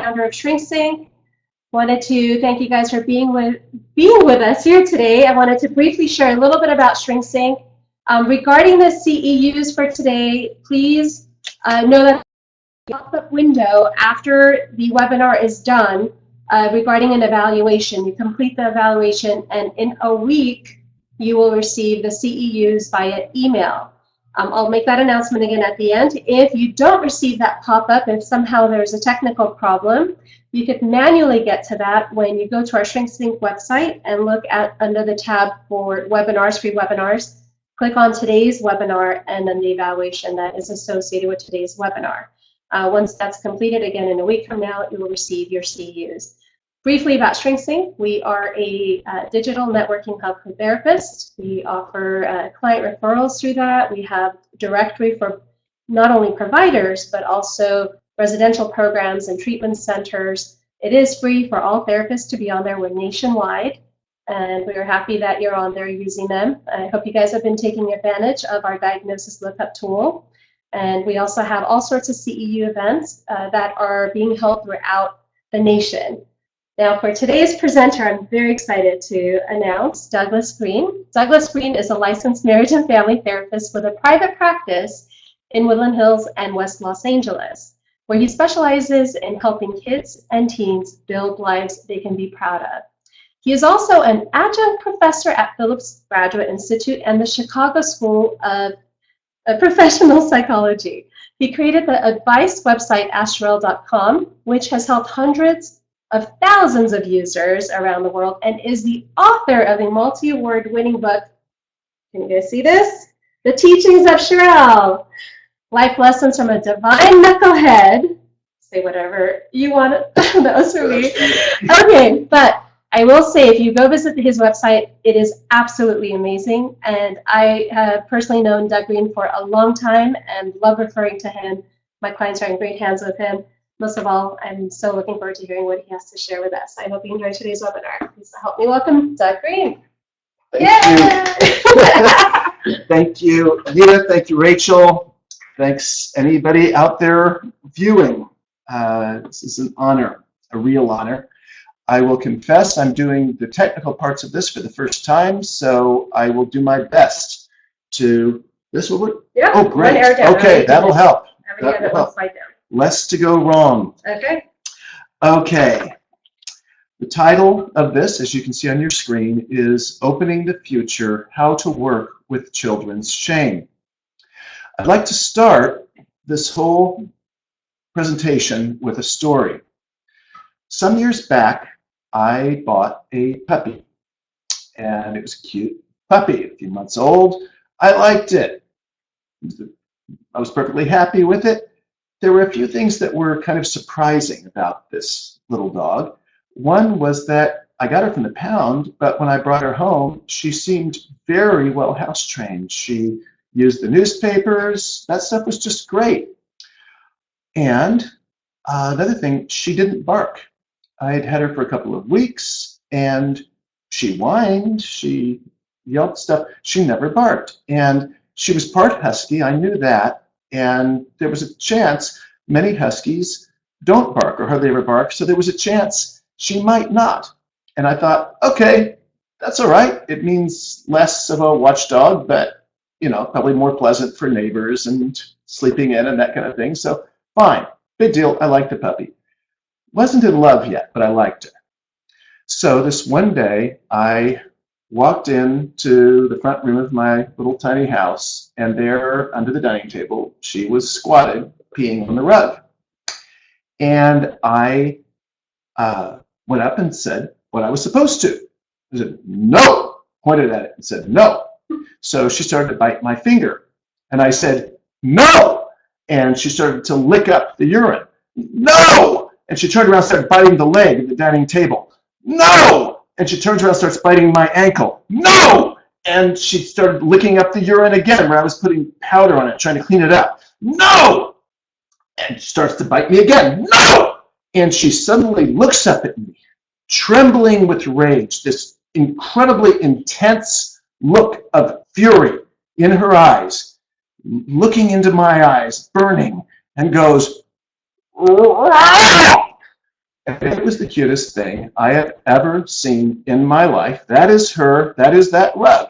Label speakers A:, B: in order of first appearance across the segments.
A: founder of ShrinkSync. Wanted to thank you guys for being with us here today. I wanted to briefly share a little bit about ShrinkSync. Regarding the CEUs for today, please know that the pop-up window after the webinar is done regarding an evaluation. You complete the evaluation, and in a week, you will receive the CEUs via email. I'll make that announcement again at the end. If you don't receive that pop-up, if somehow there's a technical problem, you could manually get to that when you go to our ShrinkSync website and look at under the tab for webinars, free webinars. Click on today's webinar and then the evaluation that is associated with today's webinar. Once that's completed, again, in a week from now, you will receive your CEUs. Briefly about ShrinkSync, we are a digital networking hub for therapists. We offer client referrals through that. We have directory for not only providers, but also residential programs and treatment centers. It is free for all therapists to be on there. We're nationwide, and we are happy that you're on there using them. I hope you guys have been taking advantage of our diagnosis lookup tool. And we also have all sorts of CEU events that are being held throughout the nation. Now, for today's presenter, I'm very excited to announce Douglas Green. Douglas Green is a licensed marriage and family therapist with a private practice in Woodland Hills and West Los Angeles, where he specializes in helping kids and teens build lives they can be proud of. He is also an adjunct professor at Phillips Graduate Institute and the Chicago School of Professional Psychology. He created the advice website AskJarelle.com, which has helped hundreds of thousands of users around the world, and is the author of a multi-award winning book. Can you guys see this? The Teachings of Jarelle, Life Lessons from a Divine Knucklehead. Say whatever you want. That was for me. Okay, but I will say, if you go visit his website, it is absolutely amazing, and I have personally known Doug Green for a long time and love referring to him. My clients are in great hands with him. Most of all, I'm so looking forward to hearing what he has to share with us. I hope you enjoy today's webinar. Please help me welcome Doug Green.
B: Thank you. Thank you, Anita. Thank you, Rachel. Thanks, anybody out there viewing. This is an honor, a real honor. I will confess I'm doing the technical parts of this for the first time, so I will do my best to. This will work?
A: Yeah.
B: Oh, great. Okay, that'll help.
A: That'll help. Slide down.
B: Less to go wrong.
A: Okay.
B: Okay. The title of this, as you can see on your screen, is Opening the Future, How to Work with Children's Shame. I'd like to start this whole presentation with a story. Some years back, I bought a puppy, and it was a cute puppy, a few months old. I liked it. I was perfectly happy with it. There were a few things that were kind of surprising about this little dog. One was that I got her from the pound, but when I brought her home, she seemed very well house trained. She used the newspapers. That stuff was just great. And another thing, she didn't bark. I had had her for a couple of weeks, and she whined, she yelped stuff. She never barked. And she was part husky. I knew that. And there was a chance many huskies don't bark or hardly ever bark, so there was a chance she might not. And I thought, okay, that's all right. It means less of a watchdog, but probably more pleasant for neighbors and sleeping in and that kind of thing. So fine, big deal. I liked the puppy. Wasn't in love yet, but I liked her. So this one day, I walked into the front room of my little tiny house, and there under the dining table, she was squatted, peeing on the rug. And I went up and said what I was supposed to. I said, no, pointed at it and said, no. So she started to bite my finger. And I said, no. And she started to lick up the urine. No. And she turned around and started biting the leg of the dining table. No. And she turns around and starts biting my ankle. No! And she started licking up the urine again where I was putting powder on it, trying to clean it up. No! And she starts to bite me again. No! And she suddenly looks up at me, trembling with rage, this incredibly intense look of fury in her eyes, looking into my eyes, burning, and goes, "Rah!" And it was the cutest thing I have ever seen in my life. That is her, that is that rug.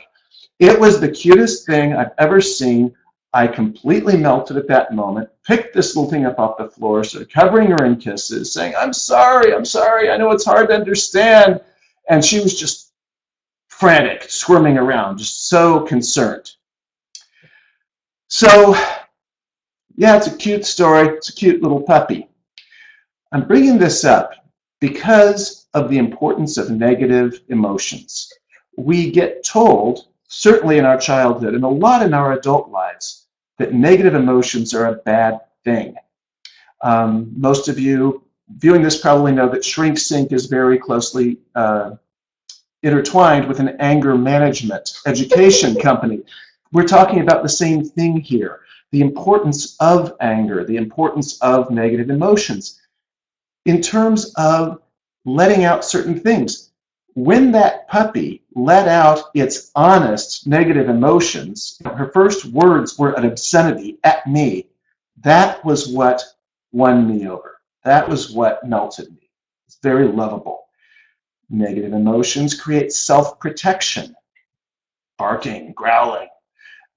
B: It was the cutest thing I've ever seen. I completely melted at that moment, picked this little thing up off the floor, started covering her in kisses, saying, I'm sorry, I know it's hard to understand. And she was just frantic, squirming around, just so concerned. So, yeah, it's a cute story. It's a cute little puppy. I'm bringing this up because of the importance of negative emotions. We get told, certainly in our childhood and a lot in our adult lives, that negative emotions are a bad thing. Most of you viewing this probably know that ShrinkSync is very closely intertwined with an anger management education company. We're talking about the same thing here, the importance of anger, the importance of negative emotions in terms of letting out certain things. When that puppy let out its honest negative emotions, her first words were an obscenity at me. That was what won me over. That was what melted me. It's very lovable. Negative emotions create self-protection, barking, growling.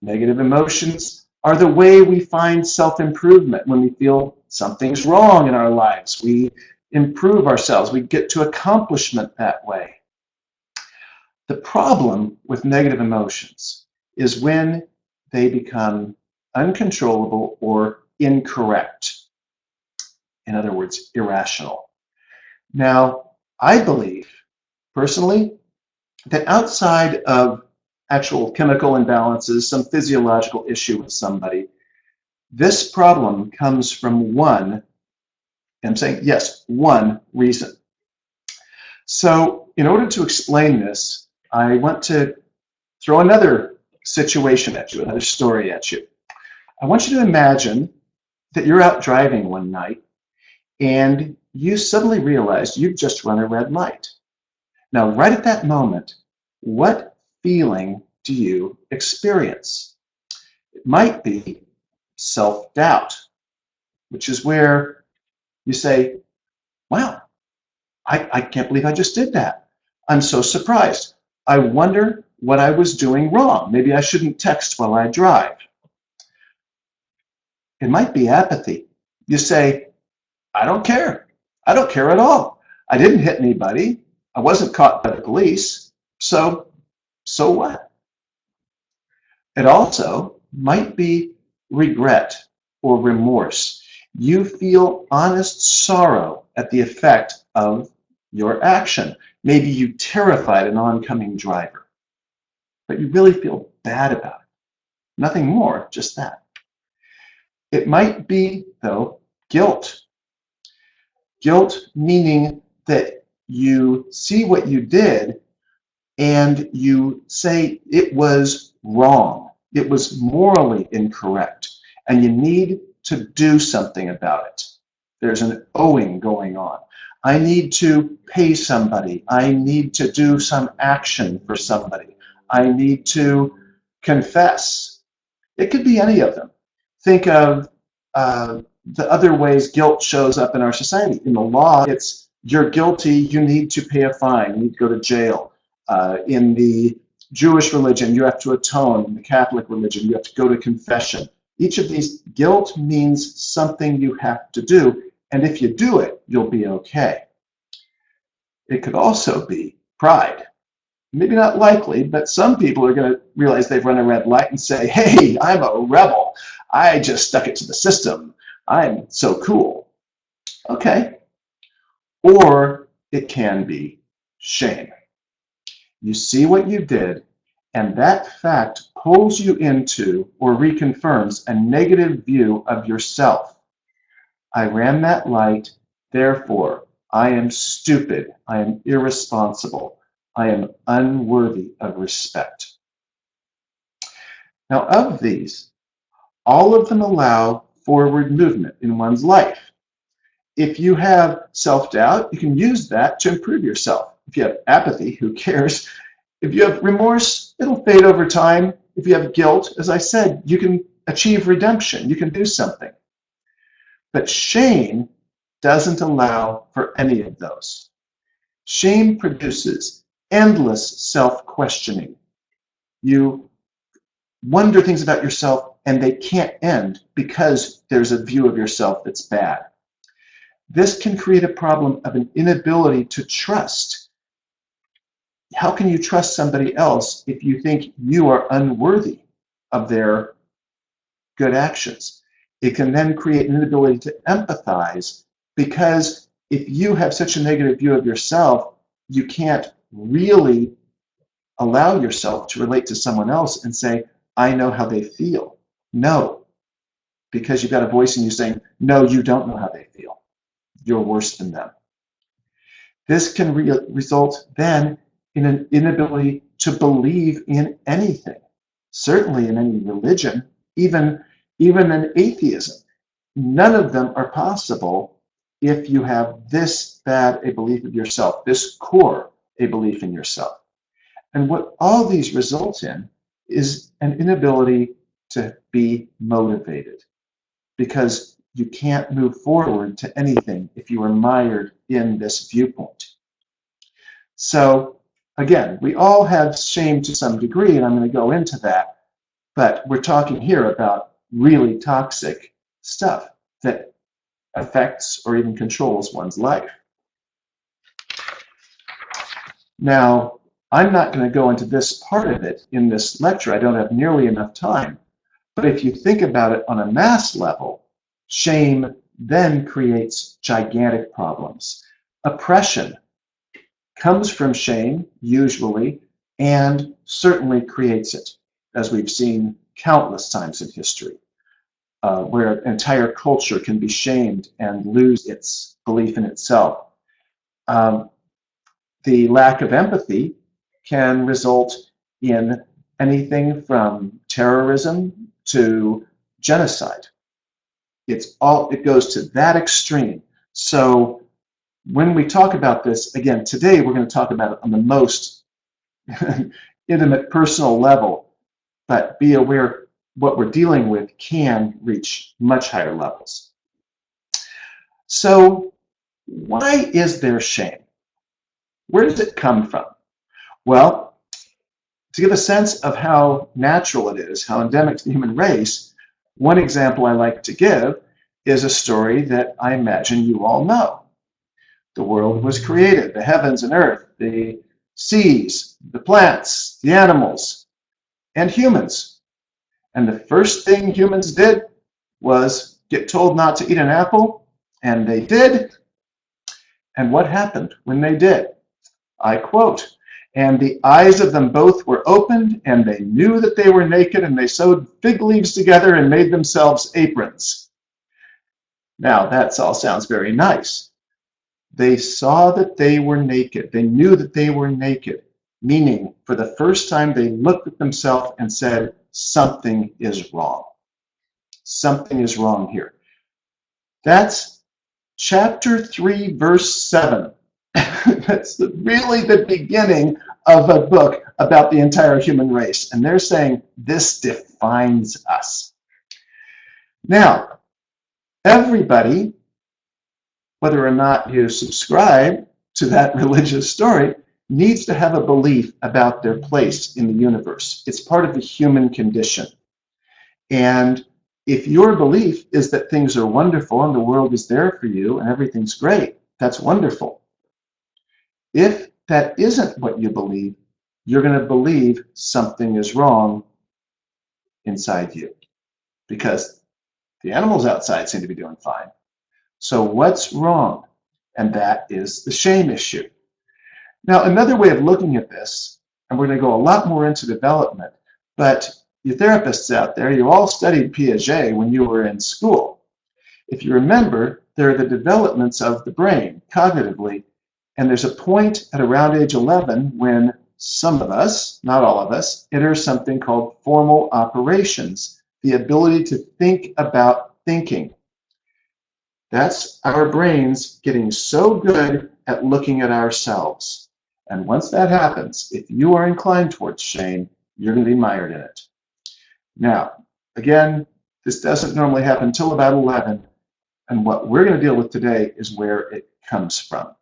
B: Negative emotions are the way we find self-improvement. When we feel something's wrong in our lives, we improve ourselves. We get to accomplishment that way. The problem with negative emotions is when they become uncontrollable or incorrect. In other words, irrational. Now, I believe, personally, that outside of actual chemical imbalances, some physiological issue with somebody, this problem comes from one, I'm saying, yes, one reason. So in order to explain this, I want to throw another situation at you, another story at you. I want you to imagine that you're out driving one night and you suddenly realize you've just run a red light. Now, right at that moment, what feeling do you experience? It might be self-doubt, which is where you say, wow, I can't believe I just did that. I'm so surprised. I wonder what I was doing wrong. Maybe I shouldn't text while I drive. It might be apathy. You say, I don't care. I don't care at all. I didn't hit anybody. I wasn't caught by the police. So what? It also might be regret or remorse. You feel honest sorrow at the effect of your action. Maybe you terrified an oncoming driver, but you really feel bad about it. Nothing more, just that. It might be, though, guilt. Guilt meaning that you see what you did and you say it was wrong. It was morally incorrect, and you need to do something about it. There's an owing going on. I need to pay somebody. I need to do some action for somebody. I need to confess. It could be any of them. Think of the other ways guilt shows up in our society. In the law, it's you're guilty, you need to pay a fine, you need to go to jail. In the Jewish religion, you have to atone. In the Catholic religion, you have to go to confession. Each of these, guilt means something you have to do, and if you do it, you'll be okay. It could also be pride. Maybe not likely, but some people are going to realize they've run a red light and say, hey, I'm a rebel. I just stuck it to the system. I'm so cool. Okay. Or it can be shame. You see what you did, and that fact pulls you into or reconfirms a negative view of yourself. I ran that light, therefore I am stupid, I am irresponsible, I am unworthy of respect. Now, of these, all of them allow forward movement in one's life. If you have self-doubt, you can use that to improve yourself. If you have apathy, who cares? If you have remorse, it'll fade over time. If you have guilt, as I said, you can achieve redemption. You can do something. But shame doesn't allow for any of those. Shame produces endless self-questioning. You wonder things about yourself and they can't end because there's a view of yourself that's bad. This can create a problem of an inability to trust. How can you trust somebody else if you think you are unworthy of their good actions? It can then create an inability to empathize, because if you have such a negative view of yourself, you can't really allow yourself to relate to someone else and say, I know how they feel. No, because you've got a voice in you saying, no, you don't know how they feel. You're worse than them. This can result then in an inability to believe in anything, certainly in any religion, even in atheism. None of them are possible if you have this bad a belief of yourself, this core a belief in yourself. And what all these result in is an inability to be motivated, because you can't move forward to anything if you are mired in this viewpoint. So again, we all have shame to some degree, and I'm going to go into that, but we're talking here about really toxic stuff that affects or even controls one's life. Now, I'm not going to go into this part of it in this lecture. I don't have nearly enough time. But if you think about it on a mass level, shame then creates gigantic problems. Oppression comes from shame, usually, and certainly creates it, as we've seen countless times in history, where an entire culture can be shamed and lose its belief in itself. The lack of empathy can result in anything from terrorism to genocide. It goes to that extreme. So when we talk about this, again, today we're going to talk about it on the most intimate, personal level, but be aware what we're dealing with can reach much higher levels. So why is there shame? Where does it come from? Well, to give a sense of how natural it is, how endemic to the human race, one example I like to give is a story that I imagine you all know. The world was created, the heavens and earth, the seas, the plants, the animals, and humans. And the first thing humans did was get told not to eat an apple, and they did. And what happened when they did? I quote, "And the eyes of them both were opened, and they knew that they were naked, and they sewed fig leaves together and made themselves aprons." Now, that all sounds very nice. They saw that they were naked. They knew that they were naked, meaning for the first time they looked at themselves and said, something is wrong. Something is wrong here. That's chapter 3, verse 7. That's really the beginning of a book about the entire human race. And they're saying, this defines us. Now, everybody, whether or not you subscribe to that religious story, needs to have a belief about their place in the universe. It's part of the human condition. And if your belief is that things are wonderful and the world is there for you and everything's great, that's wonderful. If that isn't what you believe, you're going to believe something is wrong inside you, because the animals outside seem to be doing fine. So what's wrong? And that is the shame issue. Now, another way of looking at this, and we're going to go a lot more into development, but you therapists out there, you all studied Piaget when you were in school. If you remember, there are the developments of the brain cognitively, and there's a point at around age 11 when some of us, not all of us, enter something called formal operations, the ability to think about thinking. That's our brains getting so good at looking at ourselves. And once that happens, if you are inclined towards shame, you're going to be mired in it. Now, again, this doesn't normally happen until about 11. And what we're going to deal with today is where it comes from.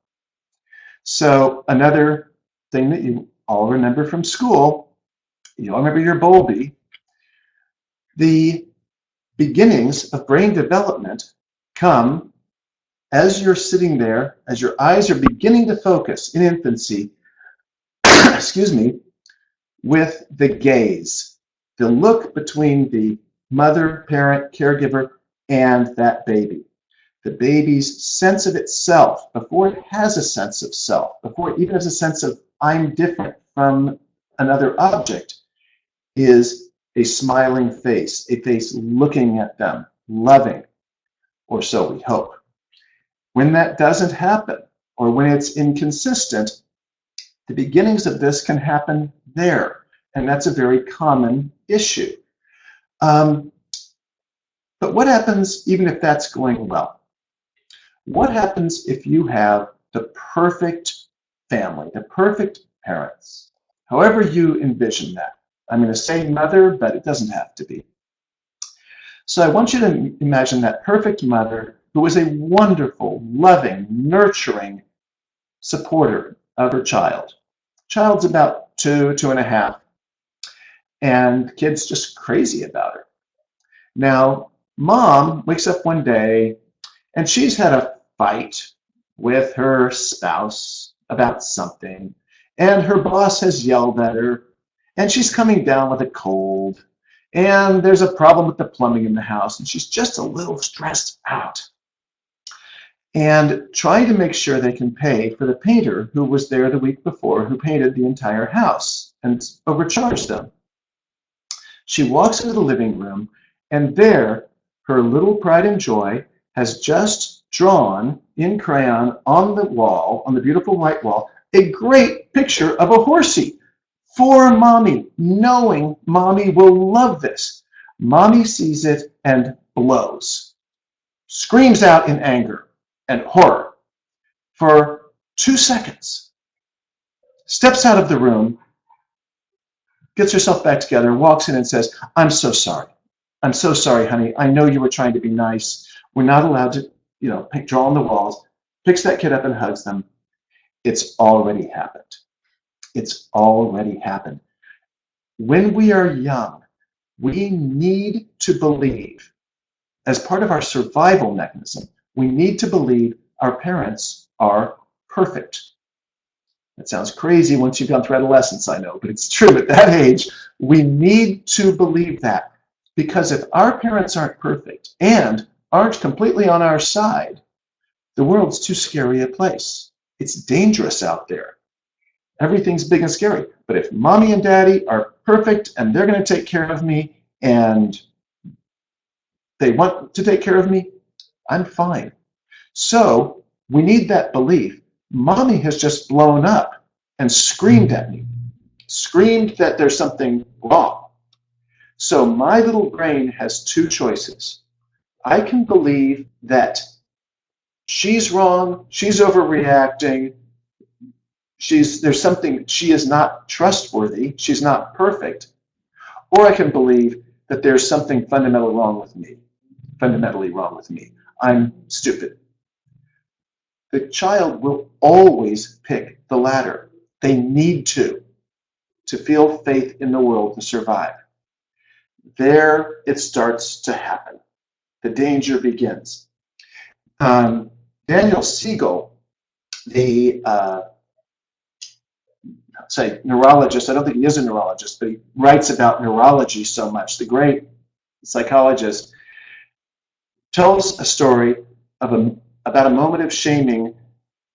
B: So another thing that you all remember from school, you all remember your Bowlby. The beginnings of brain development come as you're sitting there, as your eyes are beginning to focus in infancy, excuse me, with the gaze, the look between the mother, parent, caregiver, and that baby. The baby's sense of itself, before it has a sense of self, before it even has a sense of I'm different from another object, is a smiling face, a face looking at them, loving, or so we hope. When that doesn't happen, or when it's inconsistent, the beginnings of this can happen there, and that's a very common issue. But what happens even if that's going well? What happens if you have the perfect family, the perfect parents, however you envision that? I'm going to say mother, but it doesn't have to be. So I want you to imagine that perfect mother who was a wonderful, loving, nurturing supporter of her child. Child's about 2.5, and kid's just crazy about her. Now, mom wakes up one day, and she's had a fight with her spouse about something, and her boss has yelled at her, and she's coming down with a cold, and there's a problem with the plumbing in the house, and she's just a little stressed out. And trying to make sure they can pay for the painter who was there the week before, who painted the entire house and overcharged them. She walks into the living room, and there, her little pride and joy has just drawn in crayon on the wall, on the beautiful white wall, a great picture of a horsey for mommy, knowing mommy will love this. Mommy sees it and blows, screams out in anger and horror for 2 seconds, steps out of the room, gets herself back together, walks in and says, I'm so sorry. I'm so sorry, honey. I know you were trying to be nice. We're not allowed to, draw on the walls. Picks that kid up and hugs them. It's already happened. It's already happened. When we are young, we need to believe, as part of our survival mechanism, we need to believe our parents are perfect. That sounds crazy once you've gone through adolescence, I know, but it's true. At that age, we need to believe that. Because if our parents aren't perfect and aren't completely on our side, the world's too scary a place. It's dangerous out there. Everything's big and scary. But if mommy and daddy are perfect and they're going to take care of me and they want to take care of me, I'm fine. So we need that belief. Mommy has just blown up and screamed at me, screamed that there's something wrong. So my little brain has 2 choices. I can believe that she's wrong, she's overreacting, there's something, she is not trustworthy, she's not perfect. Or I can believe that there's something fundamentally wrong with me. I'm stupid. The child will always pick the latter. They need to feel faith in the world to survive. There it starts to happen. The danger begins. Daniel Siegel, the neurologist, I don't think he is a neurologist, but he writes about neurology so much, the great psychologist, tells a story about a moment of shaming,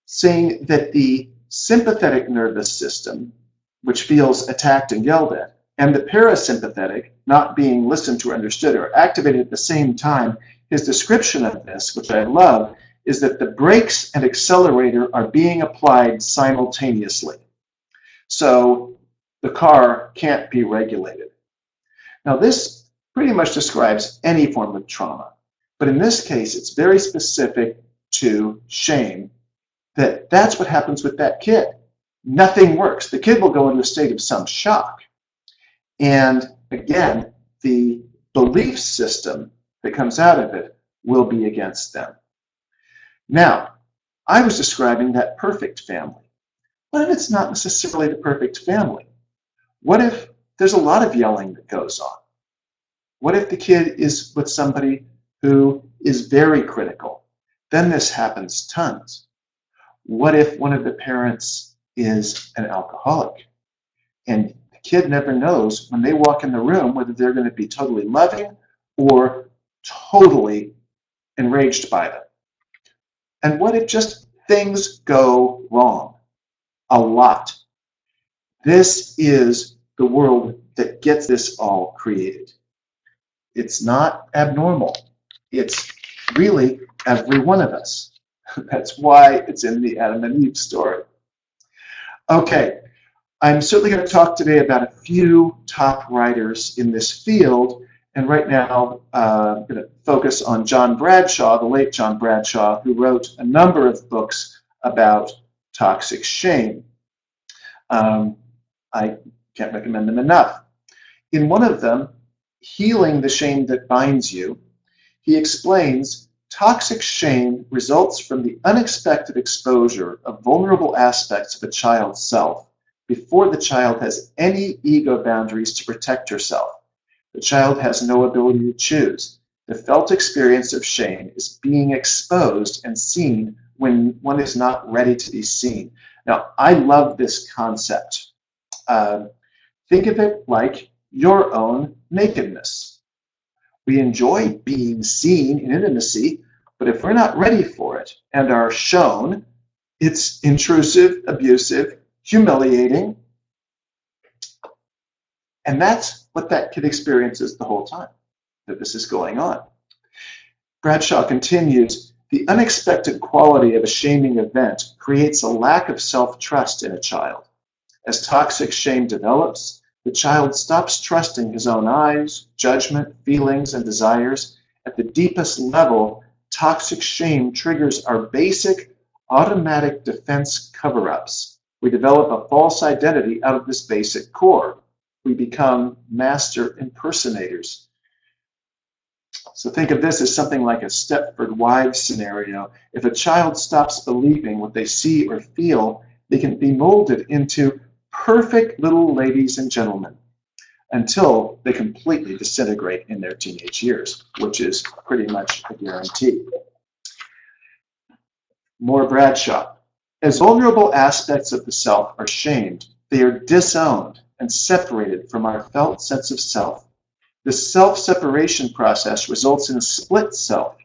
B: saying that the sympathetic nervous system, which feels attacked and yelled at, and the parasympathetic, not being listened to or understood, are activated at the same time. His description of this, which I love, is that the brakes and accelerator are being applied simultaneously. So the car can't be regulated. Now this pretty much describes any form of trauma, but in this case it's very specific to shame, that's what happens with that kid. Nothing works. The kid will go into a state of some shock. And again, the belief system that comes out of it will be against them. Now, I was describing that perfect family. What if it's not necessarily the perfect family? What if there's a lot of yelling that goes on? What if the kid is with somebody who is very critical? Then this happens tons. What if one of the parents is an alcoholic? And the kid never knows when they walk in the room whether they're going to be totally loving or totally enraged by them. And what if just things go wrong? A lot. This is the world that gets this all created. It's not abnormal. It's really every one of us. That's why it's in the Adam and Eve story. Okay, I'm certainly going to talk today about a few top writers in this field, and right now I'm going to focus on John Bradshaw, the late John Bradshaw, who wrote a number of books about toxic shame. I can't recommend them enough. In one of them, Healing the Shame That Binds You, he explains toxic shame results from the unexpected exposure of vulnerable aspects of a child's self before the child has any ego boundaries to protect herself. The child has no ability to choose. The felt experience of shame is being exposed and seen when one is not ready to be seen. Now, I love this concept. Think of it like your own nakedness. We enjoy being seen in intimacy, but if we're not ready for it and are shown, it's intrusive, abusive, humiliating, and that's what that kid experiences the whole time that this is going on. Bradshaw continues, the unexpected quality of a shaming event creates a lack of self-trust in a child. As toxic shame develops, the child stops trusting his own eyes, judgment, feelings, and desires. At the deepest level, toxic shame triggers our basic automatic defense cover-ups. We develop a false identity out of this basic core. We become master impersonators. So think of this as something like a Stepford Wives scenario. If a child stops believing what they see or feel, they can be molded into perfect little ladies and gentlemen until they completely disintegrate in their teenage years, which is pretty much a guarantee. More Bradshaw. As vulnerable aspects of the self are shamed, they are disowned and separated from our felt sense of self. The self-separation process results in a split self.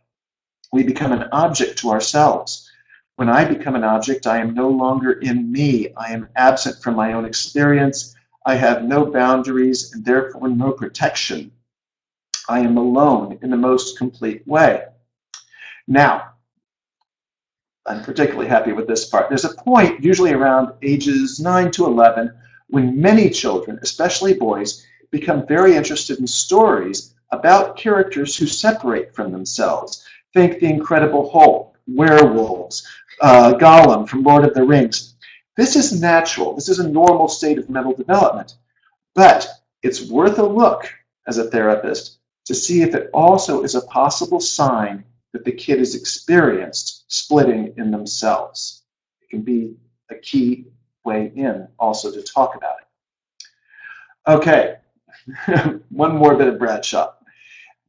B: We become an object to ourselves. When I become an object, I am no longer in me. I am absent from my own experience. I have no boundaries and therefore no protection. I am alone in the most complete way. Now, I'm particularly happy with this part. There's a point, usually around ages 9 to 11, when many children, especially boys, become very interested in stories about characters who separate from themselves. Think The Incredible Hulk, werewolves, Gollum from Lord of the Rings. This is natural. This is a normal state of mental development. But it's worth a look as a therapist to see if it also is a possible sign that the kid has experienced splitting in themselves. It can be a key way in also to talk about it. Okay, one more bit of Bradshaw.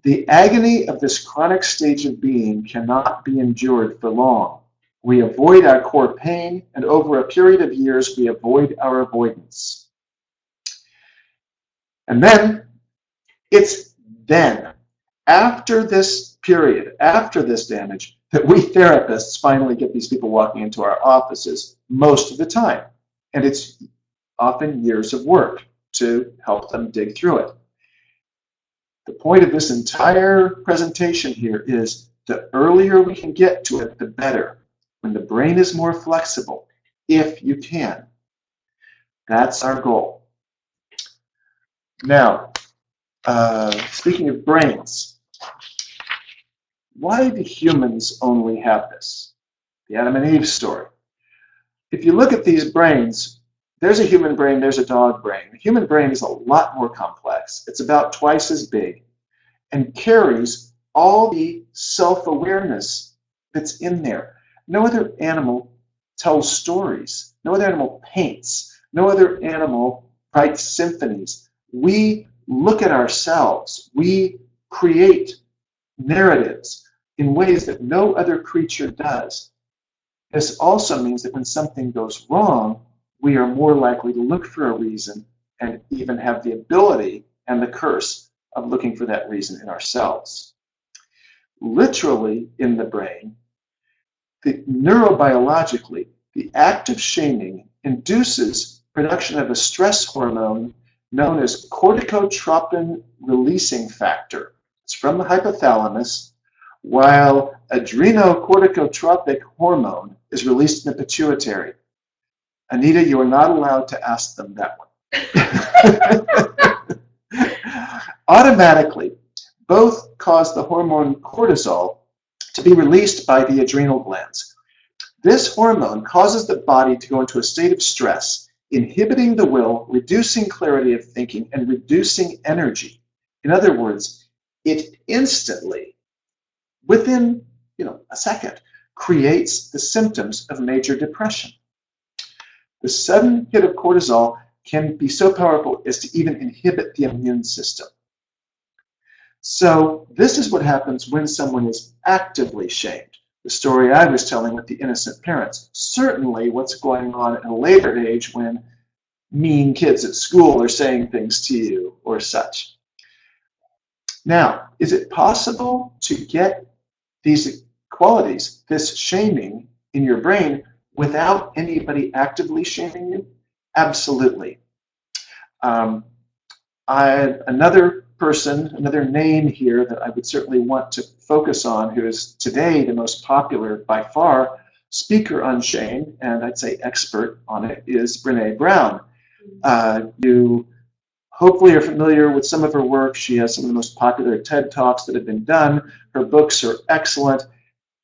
B: The agony of this chronic stage of being cannot be endured for long. We avoid our core pain, and over a period of years, we avoid our avoidance. And then, it's then, after this period, after this damage, that we therapists finally get these people walking into our offices most of the time. And it's often years of work to help them dig through it. The point of this entire presentation here is the earlier we can get to it, the better. When the brain is more flexible, if you can. That's our goal. Now, speaking of brains, why do humans only have this? The Adam and Eve story. If you look at these brains, there's a human brain, there's a dog brain. The human brain is a lot more complex. It's about twice as big and carries all the self-awareness that's in there. No other animal tells stories. No other animal paints. No other animal writes symphonies. We look at ourselves. We create narratives in ways that no other creature does. This also means that when something goes wrong, we are more likely to look for a reason and even have the ability and the curse of looking for that reason in ourselves. Literally in the brain, neurobiologically, the act of shaming induces production of a stress hormone known as corticotropin releasing factor. It's from the hypothalamus, while adrenocorticotropic hormone is released in the pituitary. Anita, you are not allowed to ask them that one. Automatically, both cause the hormone cortisol to be released by the adrenal glands. This hormone causes the body to go into a state of stress, inhibiting the will, reducing clarity of thinking, and reducing energy. In other words, it instantly, within a second, creates the symptoms of major depression. The sudden hit of cortisol can be so powerful as to even inhibit the immune system. So this is what happens when someone is actively shamed. The story I was telling with the innocent parents. Certainly what's going on at a later age when mean kids at school are saying things to you or such. Now, is it possible to get these qualities, this shaming in your brain, without anybody actively shaming you? Absolutely. Another person, another name here that I would certainly want to focus on, who is today the most popular by far speaker on shame, and I'd say expert on it, is Brené Brown. You hopefully are familiar with some of her work. She has some of the most popular TED Talks that have been done. Her books are excellent.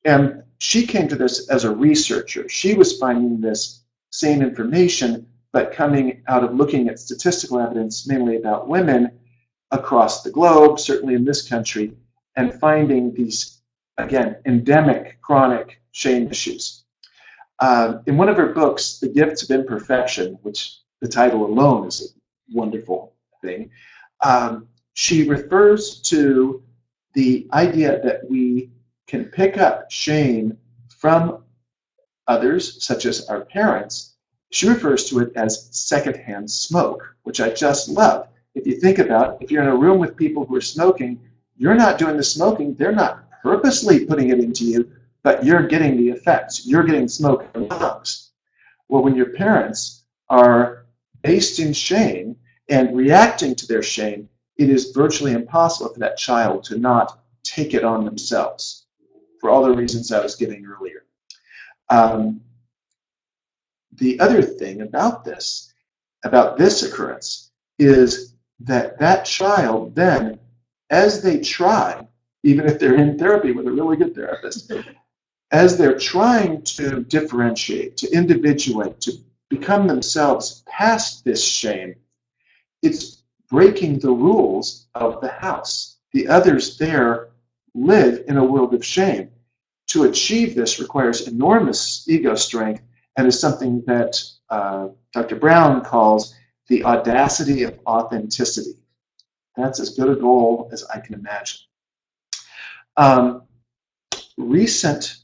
B: And she came to this as a researcher. She was finding this same information, but coming out of looking at statistical evidence, mainly about women across the globe, certainly in this country, and finding these, again, endemic chronic shame issues. In one of her books, The Gifts of Imperfection, which the title alone is a wonderful thing, she refers to the idea that we can pick up shame from others, such as our parents. She refers to it as secondhand smoke, which I just love. If you think about it, if you're in a room with people who are smoking, you're not doing the smoking, they're not purposely putting it into you, but you're getting the effects. You're getting smoke in the lungs. Well, when your parents are based in shame and reacting to their shame, it is virtually impossible for that child to not take it on themselves, for all the reasons I was giving earlier. The other thing about this occurrence, is that that child then, as they try, even if they're in therapy with a really good therapist, as they're trying to differentiate, to individuate, to become themselves past this shame, it's breaking the rules of the house. The others there live in a world of shame. To achieve this requires enormous ego strength and is something that Dr. Brown calls the audacity of authenticity. That's as good a goal as I can imagine. Recent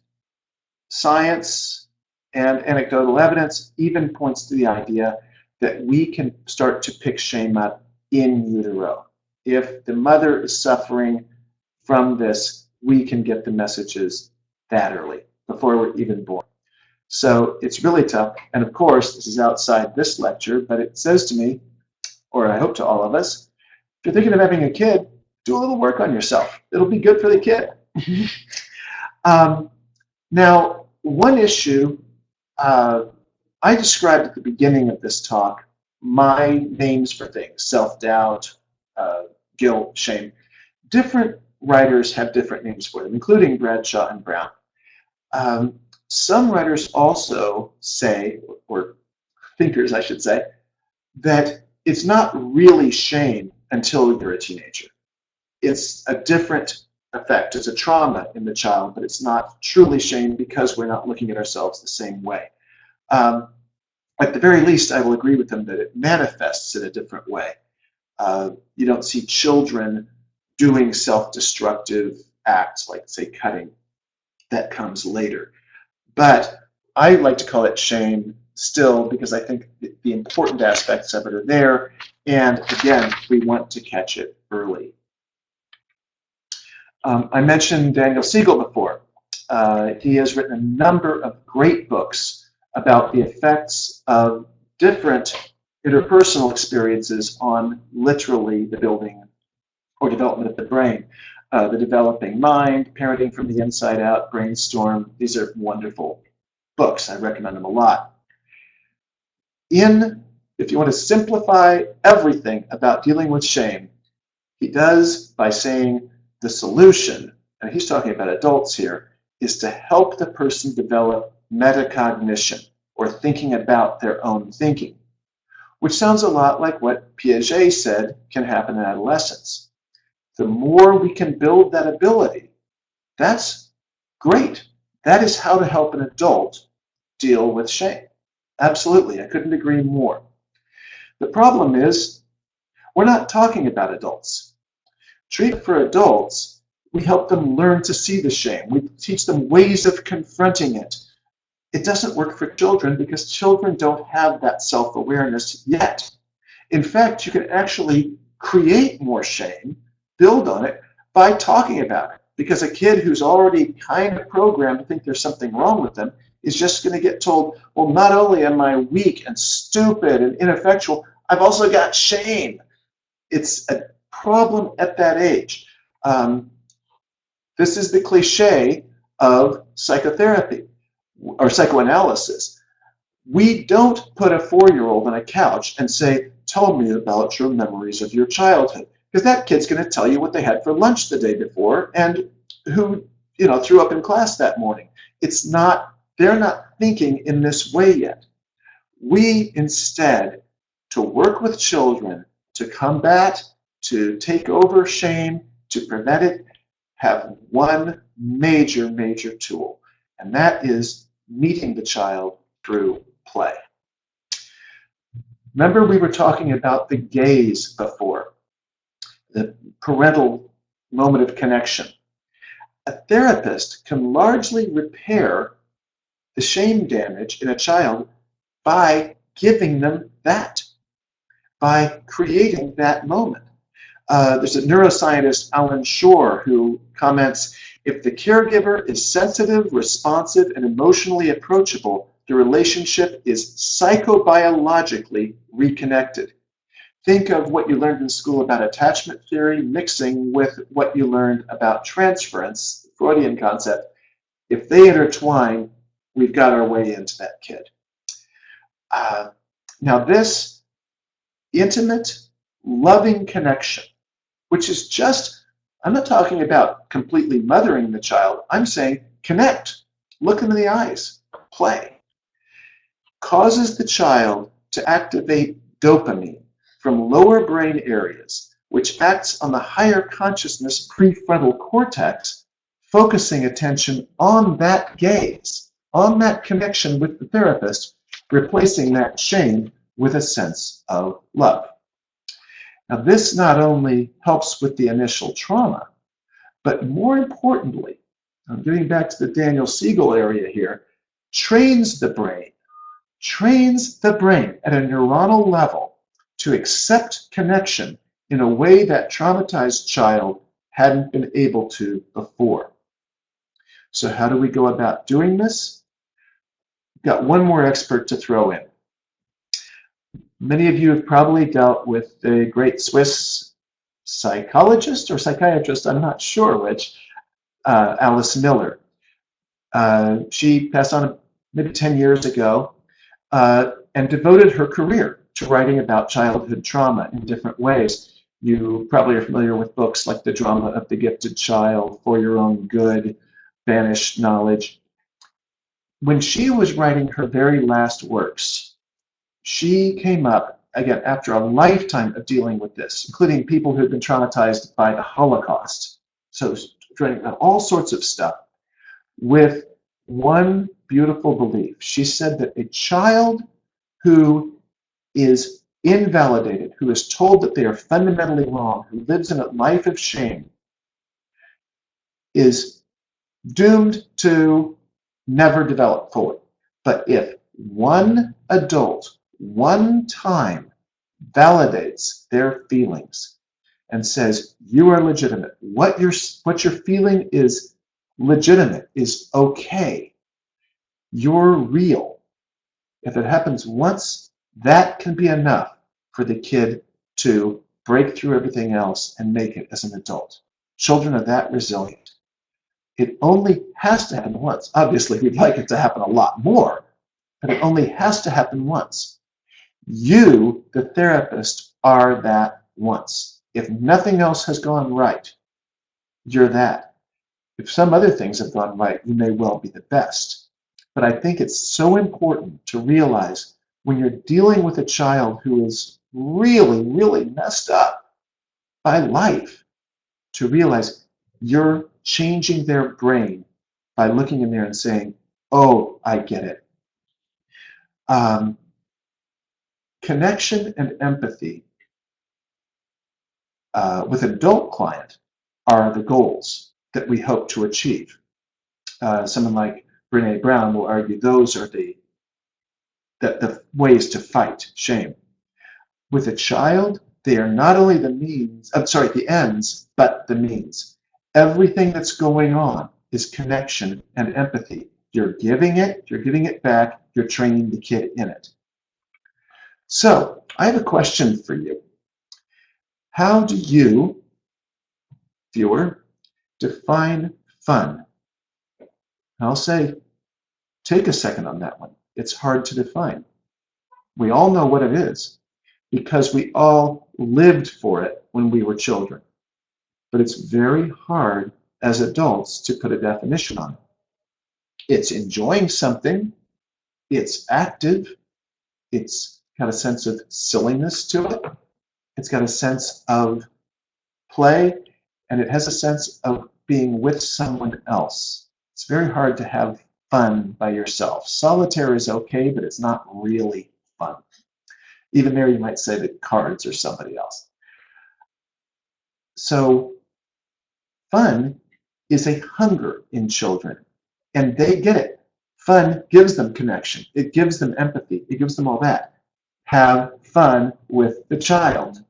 B: science and anecdotal evidence even points to the idea that we can start to pick shame up in utero. If the mother is suffering from this, we can get the messages that early, before we're even born. So it's really tough. And of course, this is outside this lecture, but it says to me, or I hope to all of us, if you're thinking of having a kid, do a little work on yourself. It'll be good for the kid. Now, one issue, I described at the beginning of this talk my names for things: self-doubt, guilt, shame. Different writers have different names for them, including Bradshaw and Brown. Some writers also say, or thinkers I should say, that it's not really shame until you're a teenager. It's a different effect. It's a trauma in the child, but it's not truly shame because we're not looking at ourselves the same way. At the very least, I will agree with them that it manifests in a different way. You don't see children doing self-destructive acts like, say, cutting. That comes later. But I like to call it shame still because I think the important aspects of it are there. And again, we want to catch it early. I mentioned Daniel Siegel before. He has written a number of great books about the effects of different interpersonal experiences on literally the building or development of the brain. The Developing Mind, Parenting from the Inside Out, Brainstorm. These are wonderful books. I recommend them a lot. If you want to simplify everything about dealing with shame, he does by saying the solution, and he's talking about adults here, is to help the person develop metacognition, or thinking about their own thinking, which sounds a lot like what Piaget said can happen in adolescence. The more we can build that ability, that's great. That is how to help an adult deal with shame. Absolutely, I couldn't agree more. The problem is, we're not talking about adults. Treatment for adults, we help them learn to see the shame. We teach them ways of confronting it. It doesn't work for children because children don't have that self-awareness yet. In fact, you can actually create more shame, build on it, by talking about it. Because a kid who's already kind of programmed to think there's something wrong with them is just going to get told, well, not only am I weak and stupid and ineffectual, I've also got shame. It's a problem at that age. This is the cliche of psychotherapy or psychoanalysis. We don't put a 4-year-old on a couch and say, tell me about your memories of your childhood. Because that kid's going to tell you what they had for lunch the day before and who, threw up in class that morning. They're not thinking in this way yet. We instead, to work with children, to combat, to take over shame, to prevent it, have one major, major tool, and that is meeting the child through play. Remember we were talking about the gaze before, the parental moment of connection. A therapist can largely repair the shame damage in a child by giving them that, by creating that moment. There's a neuroscientist, Alan Shore, who comments, if the caregiver is sensitive, responsive, and emotionally approachable, the relationship is psychobiologically reconnected. Think of what you learned in school about attachment theory mixing with what you learned about transference, Freudian concept. If they intertwine, we've got our way into that kid. Now this intimate, loving connection, which is just, I'm not talking about completely mothering the child, I'm saying connect, look them in the eyes, play, causes the child to activate dopamine from lower brain areas, which acts on the higher consciousness prefrontal cortex, focusing attention on that gaze, on that connection with the therapist, replacing that shame with a sense of love. Now this not only helps with the initial trauma, but more importantly, I'm getting back to the Daniel Siegel area here, trains the brain at a neuronal level to accept connection in a way that traumatized child hadn't been able to before. So how do we go about doing this? Got one more expert to throw in. Many of you have probably dealt with the great Swiss psychologist or psychiatrist, I'm not sure which, Alice Miller. She passed on maybe 10 years ago and devoted her career to writing about childhood trauma in different ways. You probably are familiar with books like The Drama of the Gifted Child, For Your Own Good, Banished Knowledge. When she was writing her very last works, she came up, again, after a lifetime of dealing with this, including people who had been traumatized by the Holocaust. So writing about all sorts of stuff with one beautiful belief. She said that a child who is invalidated, who is told that they are fundamentally wrong, who lives in a life of shame, is doomed to never develop fully. But if one adult, one time, validates their feelings and says, you are legitimate, what you're feeling is legitimate, is okay, you're real. If it happens once, that can be enough for the kid to break through everything else and make it as an adult. Children are that resilient. It only has to happen once. Obviously, we'd like it to happen a lot more, but it only has to happen once. You, the therapist, are that once. If nothing else has gone right, you're that. If some other things have gone right, you may well be the best. But I think it's so important to realize when you're dealing with a child who is really, really messed up by life, to realize you're changing their brain by looking in there and saying, oh, I get it. Connection and empathy with an adult client are the goals that we hope to achieve. Someone like Brene Brown will argue those are the ways to fight shame. With a child, they are not only the ends, but the means. Everything that's going on is connection and empathy. You're giving it back, you're training the kid in it. So, I have a question for you. How do you, viewer, define fun? I'll say, take a second on that one. It's hard to define. We all know what it is because we all lived for it when we were children. But it's very hard as adults to put a definition on it. It's enjoying something, it's active, it's got a sense of silliness to it, it's got a sense of play, and it has a sense of being with someone else. It's very hard to have fun by yourself. Solitaire is okay, but it's not really fun. Even there you might say that cards are somebody else. So fun is a hunger in children, and they get it. Fun gives them connection. It gives them empathy. It gives them all that. Have fun with the child.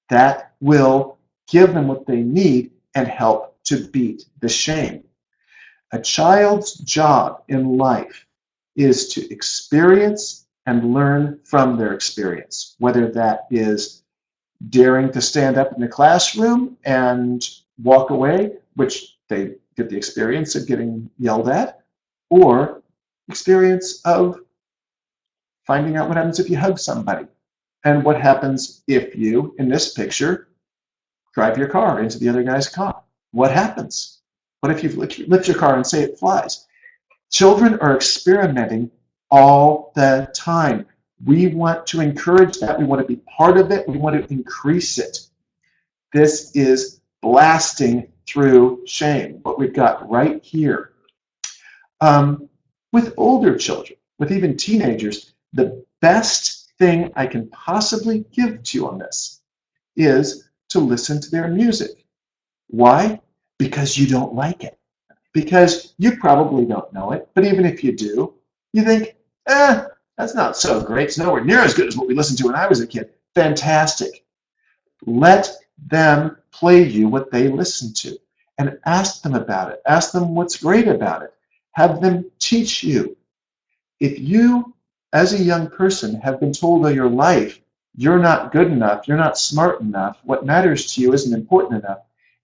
B: That will give them what they need and help to beat the shame. A child's job in life is to experience and learn from their experience, whether that is daring to stand up in the classroom and walk away, which they get the experience of getting yelled at, or experience of finding out what happens if you hug somebody, and what happens if you, in this picture, drive your car into the other guy's car. What happens? What if you lift your car and say it flies? Children are experimenting all the time. We want to encourage that. We want to be part of it. We want to increase it. This is blasting through shame, what we've got right here. With older children, with even teenagers, the best thing I can possibly give to you on this is to listen to their music. Why? Because you don't like it. Because you probably don't know it, but even if you do, you think, that's not so great. It's nowhere near as good as what we listened to when I was a kid. Fantastic. Let them play you what they listen to and ask them about it. Ask them what's great about it. Have them teach you. If you, as a young person, have been told all your life, you're not good enough, you're not smart enough, what matters to you isn't important enough,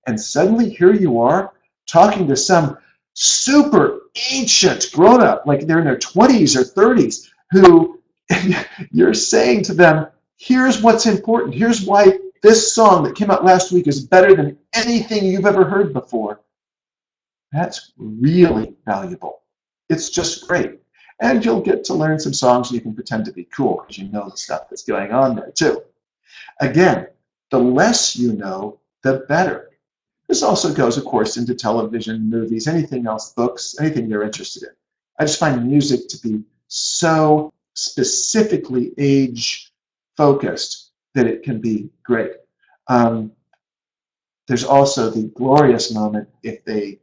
B: and suddenly here you are talking to some super ancient grown-up, like they're in their 20s or 30s, who you're saying to them, here's what's important, here's why this song that came out last week is better than anything you've ever heard before. That's really valuable. It's just great. And you'll get to learn some songs and you can pretend to be cool because you know the stuff that's going on there too. Again, the less you know, the better. This also goes, of course, into television, movies, anything else, books, anything they're interested in. I just find music to be so specifically age-focused that it can be great. There's also the glorious moment if they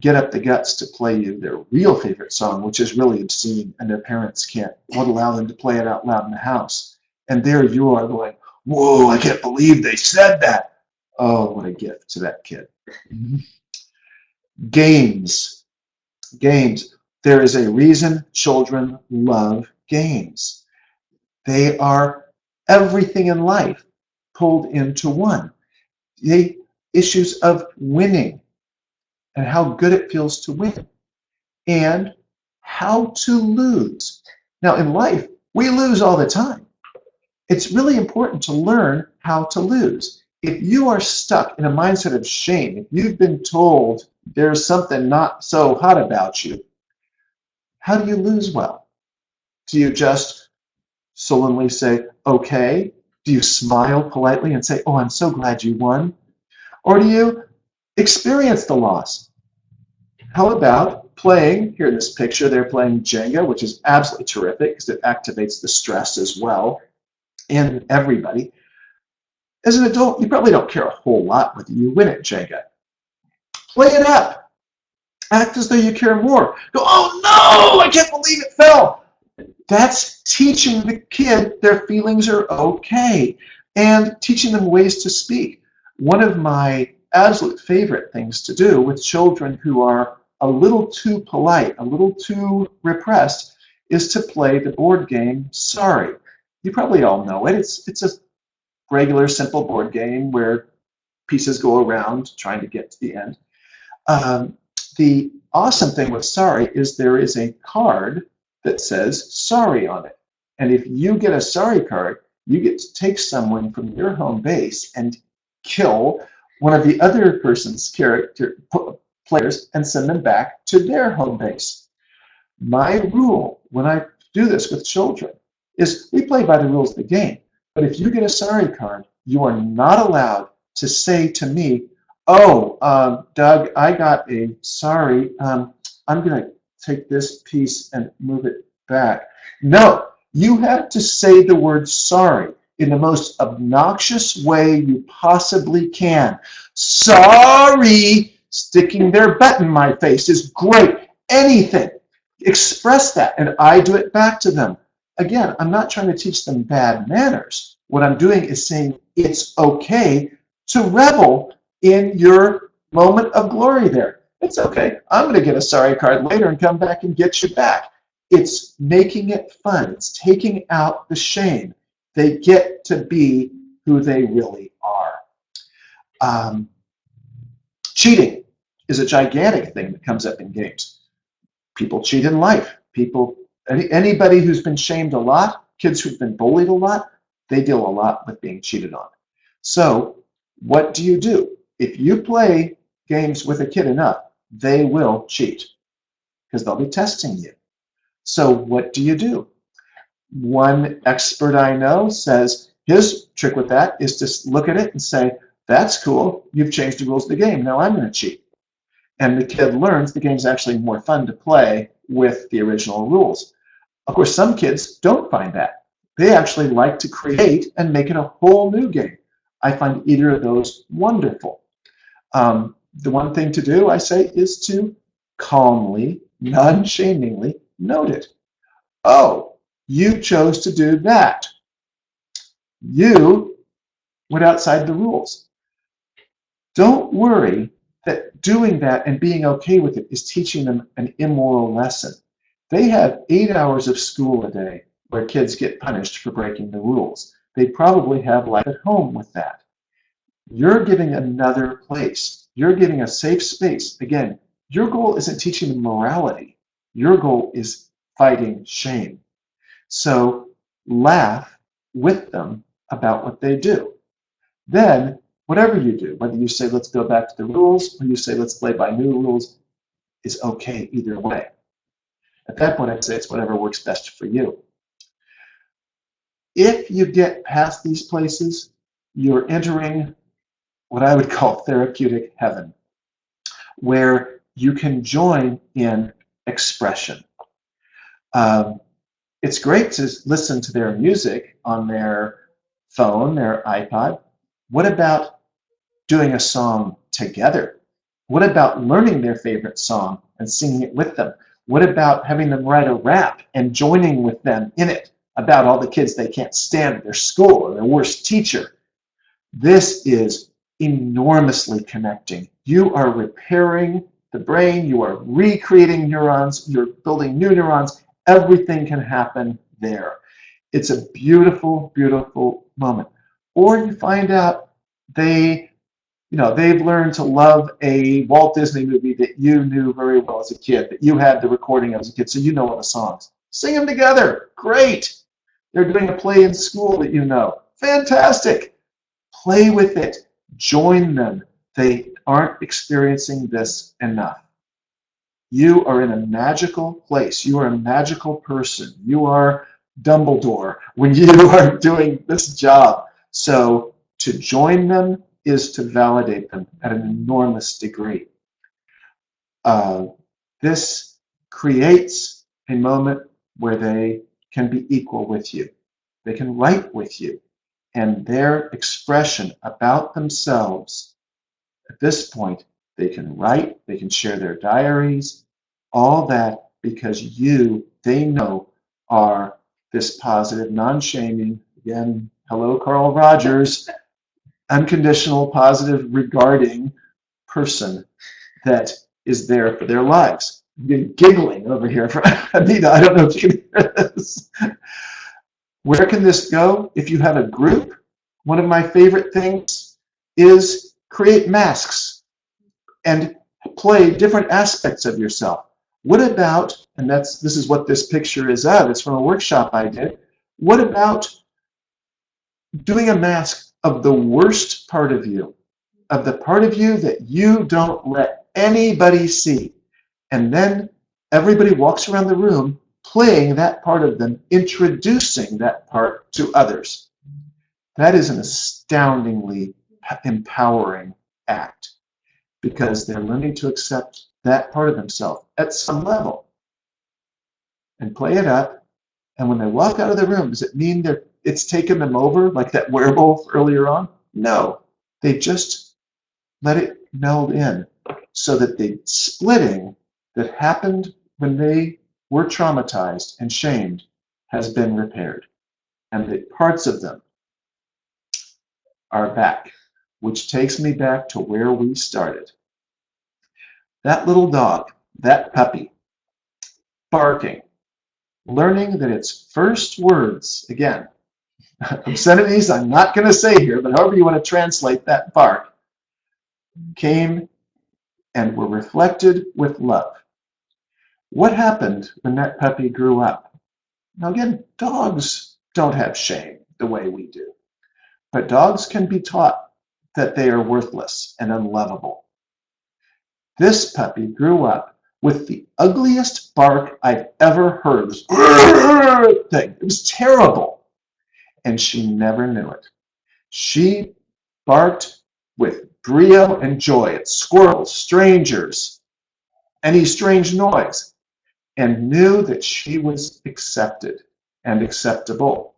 B: get up the guts to play you their real favorite song, which is really obscene, and their parents won't allow them to play it out loud in the house. And there you are going, whoa, I can't believe they said that. Oh, what a gift to that kid. Games. Games. There is a reason children love games. They are everything in life pulled into one. The issues of winning and how good it feels to win and how to lose. Now, in life, we lose all the time. It's really important to learn how to lose. If you are stuck in a mindset of shame, if you've been told there's something not so hot about you, how do you lose well? Do you just sullenly say, okay? Do you smile politely and say, oh, I'm so glad you won? Or do you experience the loss? How about playing, here in this picture, they're playing Jenga, which is absolutely terrific because it activates the stress as well in everybody. As an adult, you probably don't care a whole lot whether you win at Jenga. Play it up. Act as though you care more. Go, oh no, I can't believe it fell. That's teaching the kid their feelings are okay and teaching them ways to speak. One of my absolute favorite things to do with children who are a little too polite, a little too repressed, is to play the board game Sorry. You probably all know it. It's a regular, simple board game where pieces go around trying to get to the end. The awesome thing with Sorry is there is a card that says sorry on it. And if you get a sorry card, you get to take someone from your home base and kill one of the other person's players and send them back to their home base. My rule when I do this with children is we play by the rules of the game. But if you get a sorry card, you are not allowed to say to me, oh, Doug, I got a sorry. I'm going to take this piece and move it back. No, you have to say the word sorry in the most obnoxious way you possibly can. Sorry, sticking their butt in my face is great. Anything. Express that, and I do it back to them. Again, I'm not trying to teach them bad manners. What I'm doing is saying it's okay to revel in your moment of glory there. It's okay. I'm going to get a sorry card later and come back and get you back. It's making it fun. It's taking out the shame. They get to be who they really are. Cheating is a gigantic thing that comes up in games. People cheat in life. Anybody who's been shamed a lot, kids who've been bullied a lot, they deal a lot with being cheated on. So what do? If you play games with a kid enough, they will cheat because they'll be testing you. So what do? One expert I know says his trick with that is to look at it and say, that's cool, you've changed the rules of the game, now I'm going to cheat. And the kid learns the game's actually more fun to play with the original rules. Of course, some kids don't find that. They actually like to create and make it a whole new game. I find either of those wonderful. The one thing to do, I say, is to calmly, non-shamingly note it. Oh, you chose to do that. You went outside the rules. Don't worry that doing that and being okay with it is teaching them an immoral lesson. They have 8 hours of school a day where kids get punished for breaking the rules. They probably have life at home with that. You're giving another place. You're giving a safe space. Again, your goal isn't teaching them morality. Your goal is fighting shame. So laugh with them about what they do. Then, whatever you do, whether you say, let's go back to the rules, or you say, let's play by new rules, is okay either way. At that point, I'd say it's whatever works best for you. If you get past these places, you're entering what I would call therapeutic heaven, where you can join in expression. It's great to listen to their music on their phone, their iPod. What about doing a song together? What about learning their favorite song and singing it with them? What about having them write a rap and joining with them in it about all the kids they can't stand at their school or their worst teacher? This is enormously connecting. You are repairing the brain, you are recreating neurons, you're building new neurons. Everything can happen there. It's a beautiful, beautiful moment. Or you find out they've learned to love a Walt Disney movie that you knew very well as a kid, that you had the recording of as a kid, so you know all the songs. Sing them together. Great. They're doing a play in school that you know. Fantastic. Play with it. Join them. They aren't experiencing this enough. You are in a magical place. You are a magical person. You are Dumbledore when you are doing this job. So to join them is to validate them at an enormous degree. This creates a moment where they can be equal with you. They can write with you. And their expression about themselves, at this point, they can write, they can share their diaries, all that because they know, are this positive, non-shaming, again, hello, Carl Rogers, unconditional, positive, regarding person that is there for their lives. I'm giggling over here for Anita. I don't know if you can hear this. Where can this go? If you have a group, one of my favorite things is create masks and play different aspects of yourself. What about, and this is what this picture is of, it's from a workshop I did, what about doing a mask of the worst part of you, of the part of you that you don't let anybody see, and then everybody walks around the room playing that part of them, introducing that part to others. That is an astoundingly empowering act because they're learning to accept that part of themselves at some level and play it up. And when they walk out of the room, does it mean that it's taken them over like that werewolf earlier on? No, they just let it meld in so that the splitting that happened when they were traumatized and shamed has been repaired. And the parts of them are back, which takes me back to where we started. That little dog, that puppy, barking, learning that its first words, again, obscenities I'm not going to say here, but however you want to translate that bark, came and were reflected with love. What happened when that puppy grew up? Now again, dogs don't have shame the way we do, but dogs can be taught that they are worthless and unlovable. This puppy grew up with the ugliest bark I've ever heard. This thing. It was terrible. And she never knew it. She barked with brio and joy at squirrels, strangers, any strange noise, and knew that she was accepted and acceptable.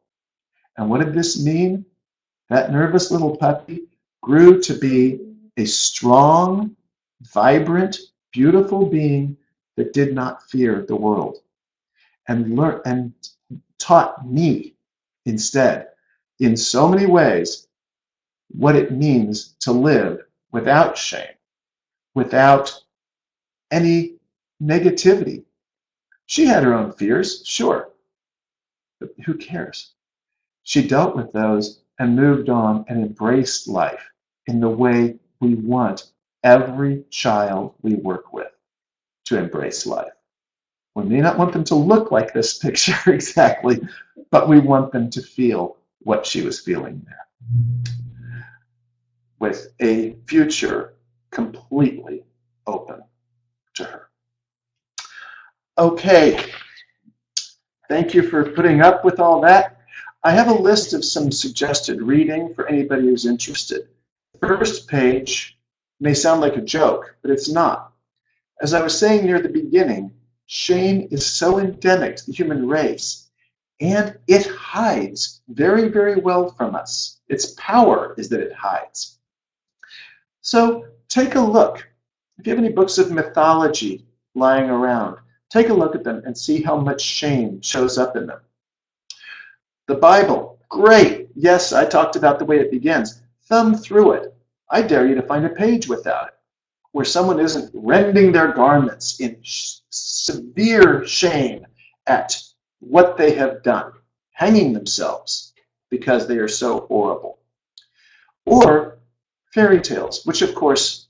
B: And what did this mean? That nervous little puppy grew to be a strong, vibrant, beautiful being that did not fear the world and taught me instead in so many ways what it means to live without shame, without any negativity. She had her own fears, sure, but who cares? She dealt with those and moved on and embraced life in the way we want every child we work with to embrace life. We may not want them to look like this picture exactly, but we want them to feel what she was feeling there, with a future completely open to her. Okay, thank you for putting up with all that. I have a list of some suggested reading for anybody who's interested. first page may sound like a joke, but it's not. As I was saying near the beginning, shame is so endemic to the human race, and it hides very, very well from us. Its power is that it hides. So take a look. If you have any books of mythology lying around, take a look at them and see how much shame shows up in them. The Bible, great. Yes, I talked about the way it begins. Thumb through it. I dare you to find a page without it, where someone isn't rending their garments in severe shame at what they have done, hanging themselves because they are so horrible. Or fairy tales, which of course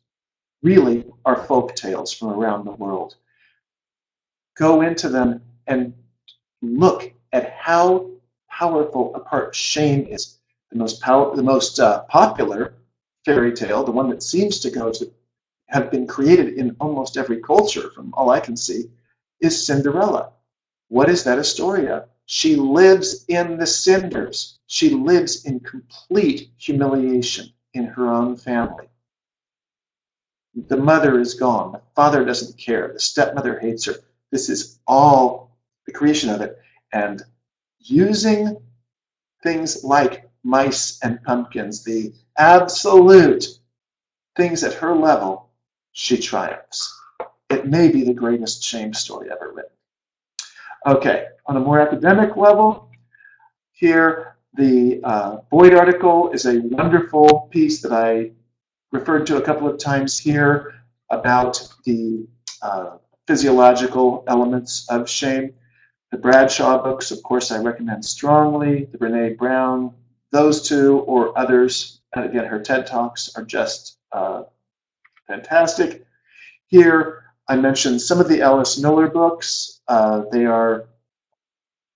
B: really are folk tales from around the world. Go into them and look at how powerful a part shame is. The most popular fairy tale, the one that seems to have been created in almost every culture, from all I can see, is Cinderella. What is that a story of? She lives in the cinders. She lives in complete humiliation in her own family. The mother is gone. The father doesn't care. The stepmother hates her. This is all the creation of it. And using things like mice and pumpkins, the absolute things at her level, she triumphs. It may be the greatest shame story ever written. Okay, on a more academic level, here the Boyd article is a wonderful piece that I referred to a couple of times here about the physiological elements of shame. The Bradshaw books, of course, I recommend strongly. The Brene Brown, those two or others, and again, her TED Talks are just fantastic. Here, I mentioned some of the Alice Miller books. They are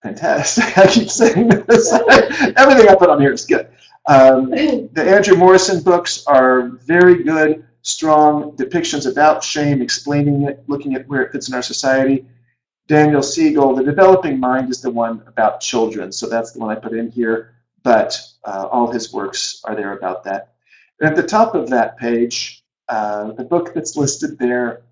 B: fantastic. I keep saying this. Everything I put on here is good. The Andrew Morrison books are very good, strong depictions about shame, explaining it, looking at where it fits in our society. Daniel Siegel, The Developing Mind, is the one about children, so that's the one I put in here, but all his works are there about that. And at the top of that page, the book that's listed there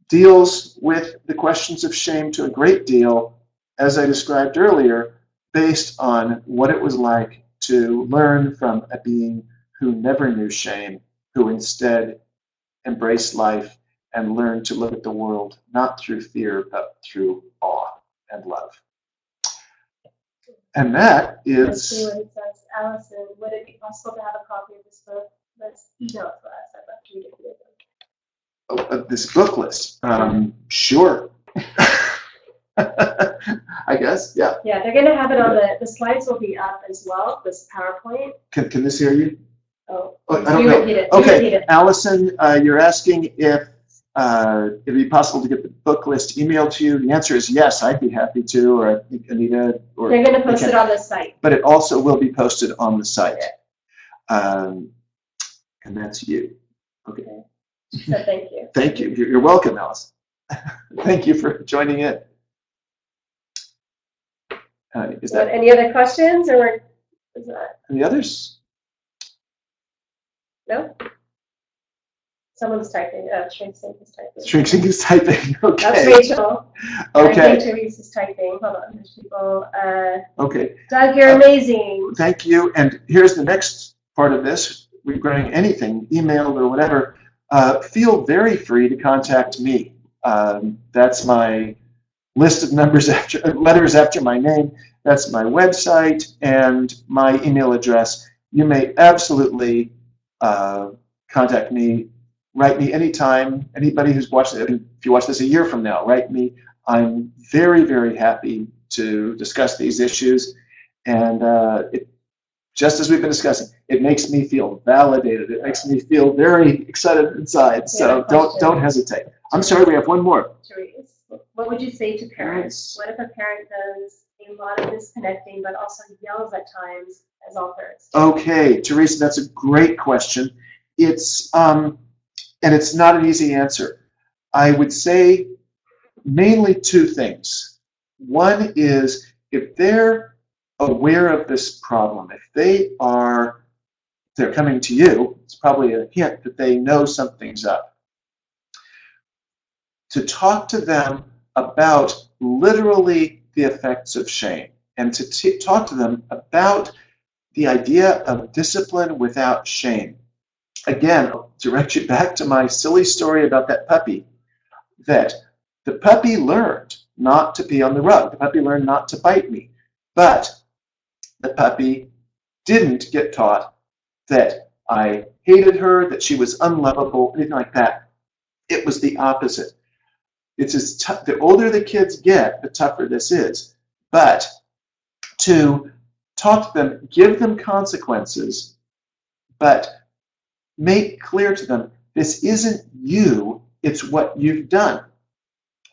B: deals with the questions of shame to a great deal, as I described earlier, based on what it was like to learn from a being who never knew shame, who instead embraced life and learned to look at the world not through fear, but through awe and love. And that is...
A: Let's see what it says. Allison, would it be possible to have a copy of this book? Let's email it to us. I'd love to read it.
B: This book list. Sure. I guess, yeah.
A: Yeah, they're going to have it on the slides will be up as well, this PowerPoint.
B: Can this hear you?
A: Oh,
B: I don't know.
A: repeat it.
B: Okay,
A: Repeat it.
B: Allison, you're asking if it'd be possible to get the book list emailed to you. The answer is yes, I'd be happy to, or I think Anita. Or
A: they're going to post it on the site.
B: But it also will be posted on the site. And that's you. Okay.
A: So thank you.
B: Thank you. You're welcome, Allison. Thank you for joining in. Is that
A: any other questions, or is that?
B: Any others?
A: No? Someone's typing. ShrinkSync is typing.
B: ShrinkSync is typing. Okay.
A: That's Rachel.
B: Okay.
A: I think Therese is typing. Hold on. There's people.
B: Okay.
A: Doug, you're amazing.
B: Thank you. And here's the next part of this. Regarding anything, emailed or whatever, feel very free to contact me. That's my list of letters after my name. That's my website and my email address. You may absolutely contact me, write me anytime. Anybody who's watching it, if you watch this a year from now, write me. I'm very, very happy to discuss these issues. And just as we've been discussing, it makes me feel validated. It makes me feel very excited inside. So don't hesitate. I'm sorry, we have one more.
A: Therese, what would you say to parents? What if a parent does a lot of disconnecting, but also yells at times, as all parents do?
B: Okay, Teresa, that's a great question. It's and it's not an easy answer. I would say mainly two things. One is if they're aware of this problem, if they are they're coming to you, it's probably a hint that they know something's up. To talk to them about literally the effects of shame, and to talk to them about the idea of discipline without shame. Again, I'll direct you back to my silly story about that puppy, that the puppy learned not to pee on the rug. The puppy learned not to bite me. But the puppy didn't get taught that I hated her, that she was unlovable, anything like that. It was the opposite. It's as the older the kids get, the tougher this is. But to talk to them, give them consequences, but make clear to them, this isn't you, it's what you've done.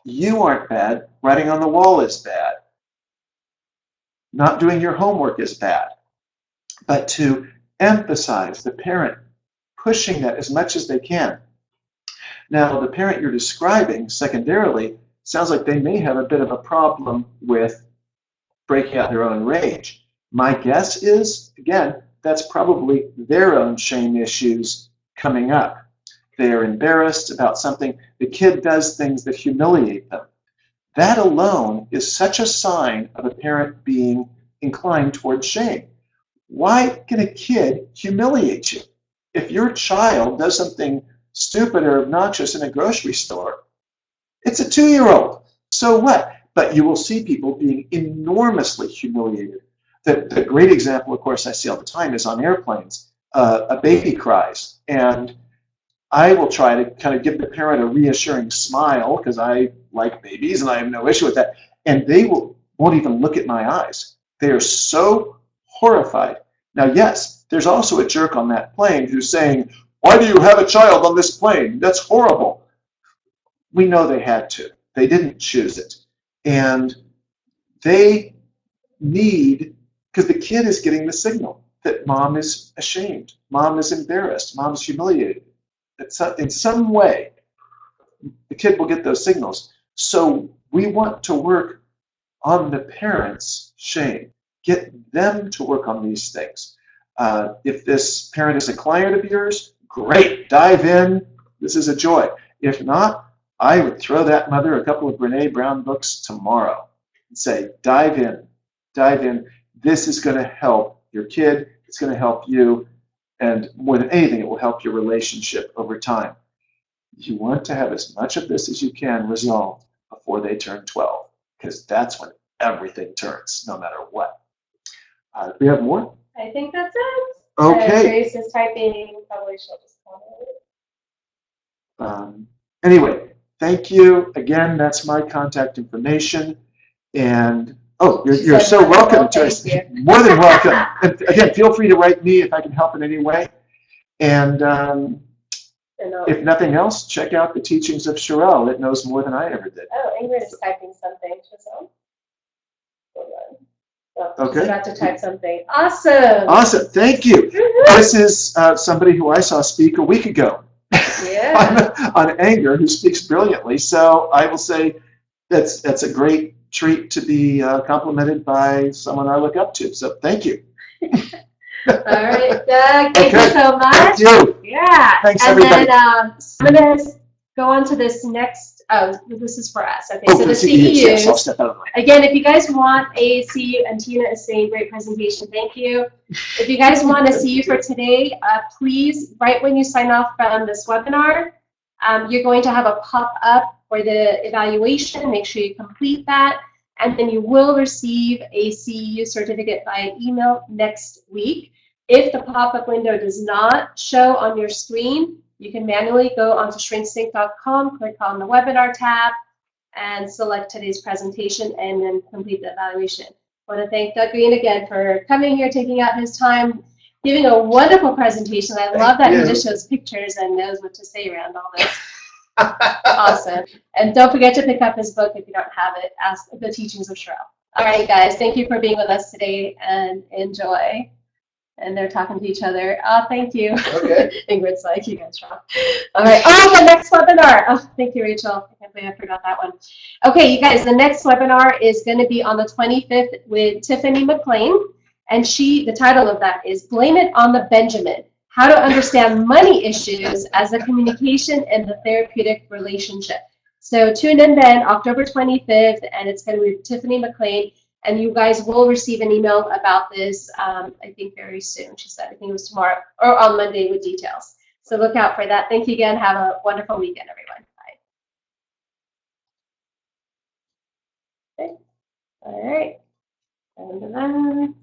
B: You aren't bad. Writing on the wall is bad. Not doing your homework is bad. But to emphasize the parent pushing that as much as they can. Now, the parent you're describing, secondarily, sounds like they may have a bit of a problem with breaking out their own rage. My guess is, again, that's probably their own shame issues coming up. They're embarrassed about something. The kid does things that humiliate them. That alone is such a sign of a parent being inclined towards shame. Why can a kid humiliate you? If your child does something stupid or obnoxious in a grocery store, it's a 2-year-old. So what? But you will see people being enormously humiliated. The great example, of course, I see all the time is on airplanes. A baby cries, and I will try to kind of give the parent a reassuring smile because I like babies and I have no issue with that. And they won't even look at my eyes. They are so horrified. Now, yes, there's also a jerk on that plane who's saying, "Why do you have a child on this plane? That's horrible." We know they had to. They didn't choose it. And they need, because the kid is getting the signal that mom is ashamed, mom is embarrassed, mom's humiliated. In some way, the kid will get those signals. So we want to work on the parents' shame, get them to work on these things. If this parent is a client of yours, great, dive in. This is a joy. If not, I would throw that mother a couple of Brene Brown books tomorrow and say, dive in, dive in. This is going to help your kid. It's going to help you. And more than anything, it will help your relationship over time. You want to have as much of this as you can resolved before they turn 12, because that's when everything turns, no matter what. Do we have more?
A: I think that's it.
B: Okay.
A: Grace is typing. Probably she'll just comment.
B: Anyway, thank you. Again, that's my contact information. And you're so welcome to us. More than welcome. And again, feel free to write me if I can help in any way. And if nothing else, check out the teachings of Sherelle. It knows more than I ever did.
A: Oh, Ingrid is typing something.
B: Okay.
A: She's about to type something. Awesome.
B: Awesome. Thank you. This is somebody who I saw speak a week ago.
A: Yeah.
B: on anger, who speaks brilliantly. So I will say that's a great treat to be complimented by someone I look up to. So thank you.
A: All right, Doug, thank you so much.
B: Thank you.
A: Yeah.
B: Thanks,
A: and
B: everybody.
A: Then I'm going to go on to this next. Oh, this is for us. Okay, so the CEUs.
B: Yes, I'll step out of the way.
A: Again, if you guys want a CEU, and Tina is saying great presentation, thank you. If you guys want a CEU for today, please, right when you sign off from this webinar, you're going to have a pop-up for the evaluation. Make sure you complete that. And then you will receive a CEU certificate by email next week. If the pop-up window does not show on your screen, you can manually go onto shrinksync.com, click on the webinar tab, and select today's presentation, and then complete the evaluation. I want to thank Doug Green again for coming here, taking out his time, giving a wonderful presentation. I love that he just shows pictures and knows what to say around all this. Awesome. And don't forget to pick up his book if you don't have it, Ask the Teachings of Sherelle. All right, guys, thank you for being with us today, and enjoy. And they're talking to each other. Oh, thank you.
B: Okay.
A: Ingrid's like, you guys rock. All right. Oh, the next webinar. Oh, thank you, Rachel. I can't believe I forgot that one. Okay, you guys, the next webinar is going to be on the 25th with Tiffany McLean. And the title of that is Blame It on the Benjamin. how to understand money issues as a communication in the therapeutic relationship. So tune in then, October 25th, and it's going to be with Tiffany McLean, and you guys will receive an email about this, I think very soon. She said, I think it was tomorrow or on Monday with details. So look out for that. Thank you again. Have a wonderful weekend, everyone. Bye. Okay. All right. And that.